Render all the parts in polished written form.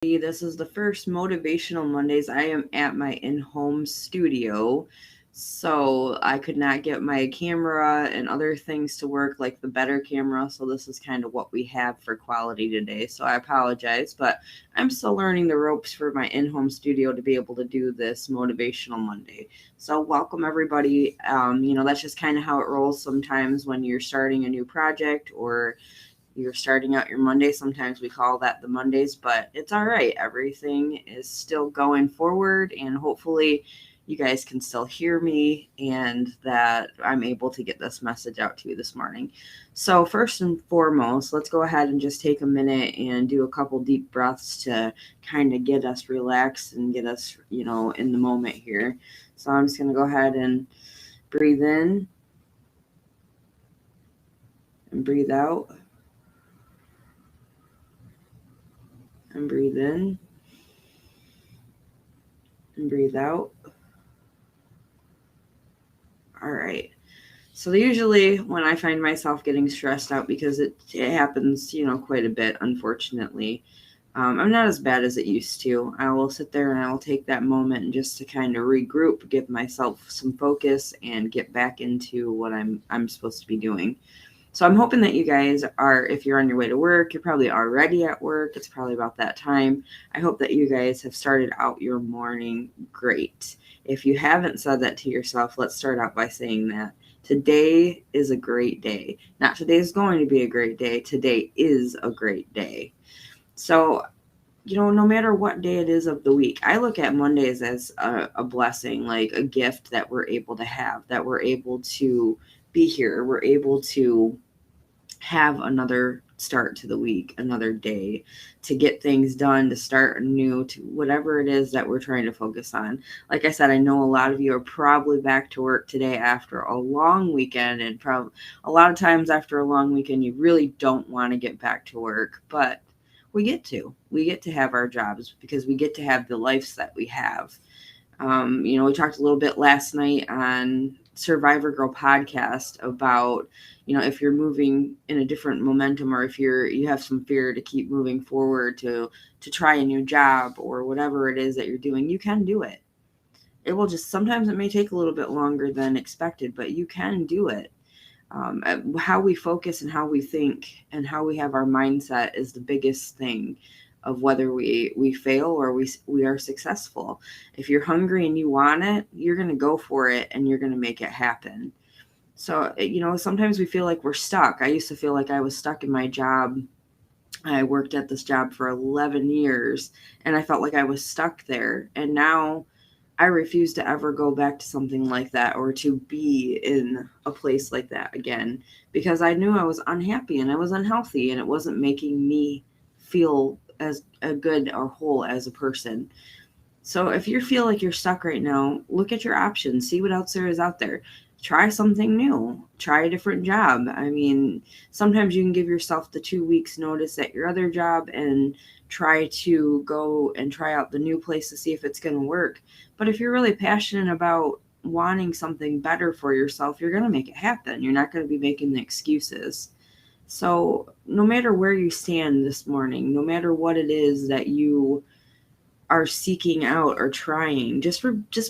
This is the first Motivational Mondays. I am at my in-home studio, so I could not get my camera and other things to work like the better camera, so this is kind of what we have for quality today. So I apologize, but I'm still learning the ropes for my in-home studio to be able to do this Motivational Monday. So welcome everybody. That's just kind of how it rolls sometimes when you're starting a new project or you're starting out your Monday. Sometimes we call that the Mondays, but it's all right. Everything is still going forward, and hopefully, you guys can still hear me and that I'm able to get this message out to you this morning. So, first and foremost, let's go ahead and just take a minute and do a couple deep breaths to kind of get us relaxed and get us, in the moment here. So, I'm just going to go ahead and breathe in and breathe out. And breathe in and breathe out. All right. So usually when I find myself getting stressed out, because it happens, quite a bit, unfortunately, I'm not as bad as it used to. I will sit there and I will take that moment just to kind of regroup, give myself some focus, and get back into what I'm supposed to be doing. So I'm hoping that you guys are, if you're on your way to work, you're probably already at work. It's probably about that time. I hope that you guys have started out your morning great. If you haven't said that to yourself, let's start out by saying that. Today is a great day. Not today is going to be a great day. Today is a great day. So, no matter what day it is of the week, I look at Mondays as a blessing, like a gift that we're able to have, that we're able to be here. We're able to have another start to the week, another day to get things done, to start anew, to whatever it is that we're trying to focus on. Like I said, I know a lot of you are probably back to work today after a long weekend, and probably a lot of times after a long weekend, you really don't want to get back to work, but we get to. We get to have our jobs because we get to have the lives that we have. We talked a little bit last night on Survivor Girl podcast about, if you're moving in a different momentum, or if you have some fear to keep moving forward to try a new job or whatever it is that you're doing, you can do it. It will just, sometimes it may take a little bit longer than expected, but you can do it. How we focus and how we think and how we have our mindset is the biggest thing of whether we fail or we are successful. If you're hungry and you want it, you're going to go for it and you're going to make it happen. So, sometimes we feel like we're stuck. I used to feel like I was stuck in my job. I worked at this job for 11 years and I felt like I was stuck there. And now I refuse to ever go back to something like that or to be in a place like that again, because I knew I was unhappy and I was unhealthy and it wasn't making me feel as a good or whole as a person. So if you feel like you're stuck right now, look at your options, see what else there is out there. Try something new, try a different job. I mean, sometimes you can give yourself the 2 weeks notice at your other job and try to go and try out the new place to see if it's going to work. But if you're really passionate about wanting something better for yourself, you're going to make it happen. You're not going to be making the excuses. So, no matter where you stand this morning, no matter what it is that you are seeking out or trying, just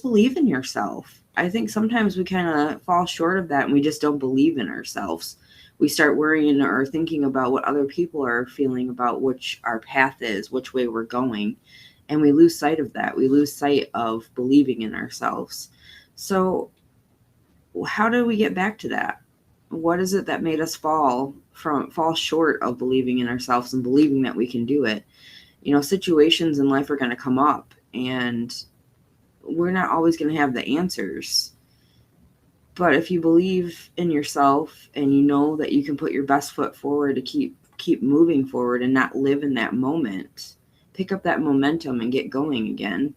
believe in yourself. I think sometimes we kind of fall short of that and we just don't believe in ourselves. We start worrying or thinking about what other people are feeling about which our path is, which way we're going, and we lose sight of that. We lose sight of believing in ourselves. So how do we get back to that? What is it that made us fall short of believing in ourselves and believing that we can do it? Situations in life are going to come up and we're not always going to have the answers. But if you believe in yourself and you know that you can put your best foot forward to keep moving forward and not live in that moment, pick up that momentum and get going again.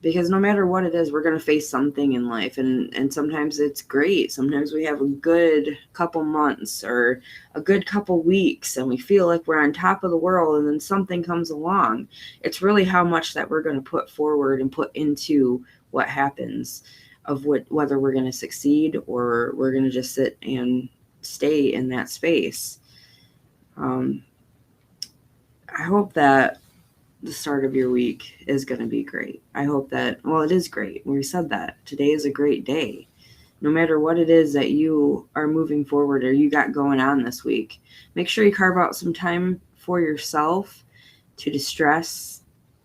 Because no matter what it is, we're going to face something in life. And sometimes it's great. Sometimes we have a good couple months or a good couple weeks and we feel like we're on top of the world, and then something comes along. It's really how much that we're going to put forward and put into what happens, of whether we're going to succeed or we're going to just sit and stay in that space. I hope that the start of your week is going to be great. I hope that, well, it is great. We said that. Today is a great day. No matter what it is that you are moving forward or you got going on this week, make sure you carve out some time for yourself to distress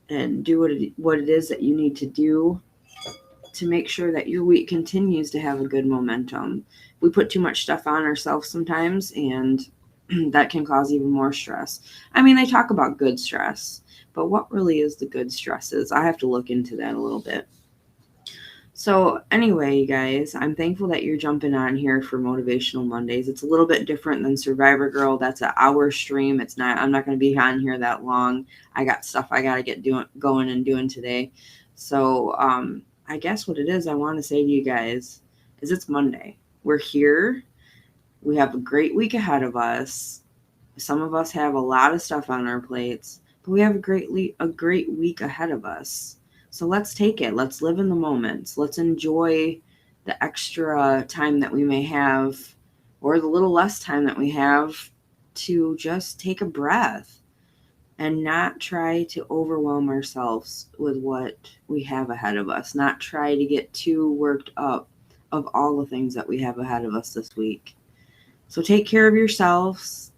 and do what it is that you need to do to make sure that your week continues to have a good momentum. We put too much stuff on ourselves sometimes, and that can cause even more stress. I mean, they talk about good stress, but what really is the good stresses? I have to look into that a little bit. So anyway, you guys, I'm thankful that you're jumping on here for Motivational Mondays. It's a little bit different than Survivor Girl. That's an hour stream. I'm not going to be on here that long. I got stuff I got to get going and doing today. So I guess what it is I want to say to you guys is it's Monday. We're here. We have a great week ahead of us. Some of us have a lot of stuff on our plates, but we have a great week ahead of us. So let's take it. Let's live in the moments. Let's enjoy the extra time that we may have, or the little less time that we have, to just take a breath and not try to overwhelm ourselves with what we have ahead of us. Not try to get too worked up of all the things that we have ahead of us this week. So take care of yourselves.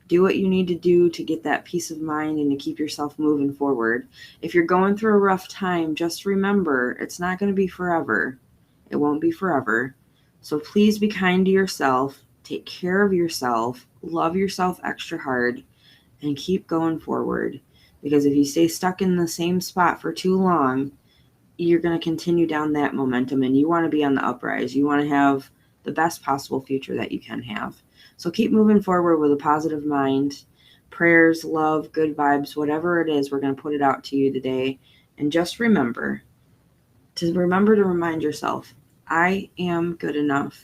Do what you need to do to get that peace of mind and to keep yourself moving forward. If you're going through a rough time, just remember, it's not going to be forever. It won't be forever. So please be kind to yourself. Take care of yourself. Love yourself extra hard. And keep going forward. Because if you stay stuck in the same spot for too long, you're going to continue down that momentum. And you want to be on the uprise. You want to have the best possible future that you can have. So keep moving forward with a positive mind. Prayers, love, good vibes, whatever it is, we're going to put it out to you today. And just remember to remind yourself, I am good enough.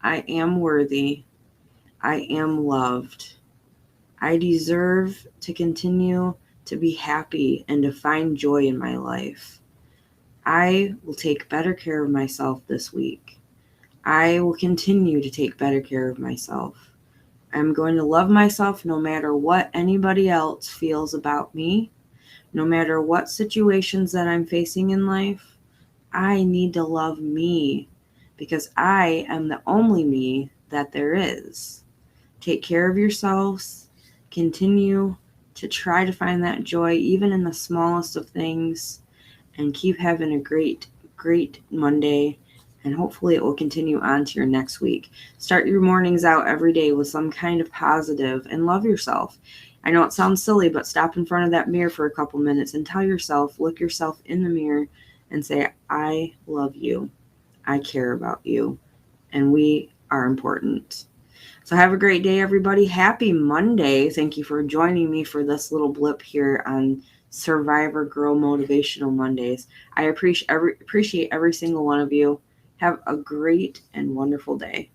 I am worthy. I am loved. I deserve to continue to be happy and to find joy in my life. I will take better care of myself this week. I will continue to take better care of myself. I'm going to love myself no matter what anybody else feels about me, no matter what situations that I'm facing in life. I need to love me because I am the only me that there is. Take care of yourselves. Continue to try to find that joy even in the smallest of things, and keep having a great, great Monday. And hopefully it will continue on to your next week. Start your mornings out every day with some kind of positive and love yourself. I know it sounds silly, but stop in front of that mirror for a couple minutes and look yourself in the mirror and say, I love you. I care about you. And we are important. So have a great day, everybody. Happy Monday. Thank you for joining me for this little blip here on Survivor Girl Motivational Mondays. I appreciate every single one of you. Have a great and wonderful day.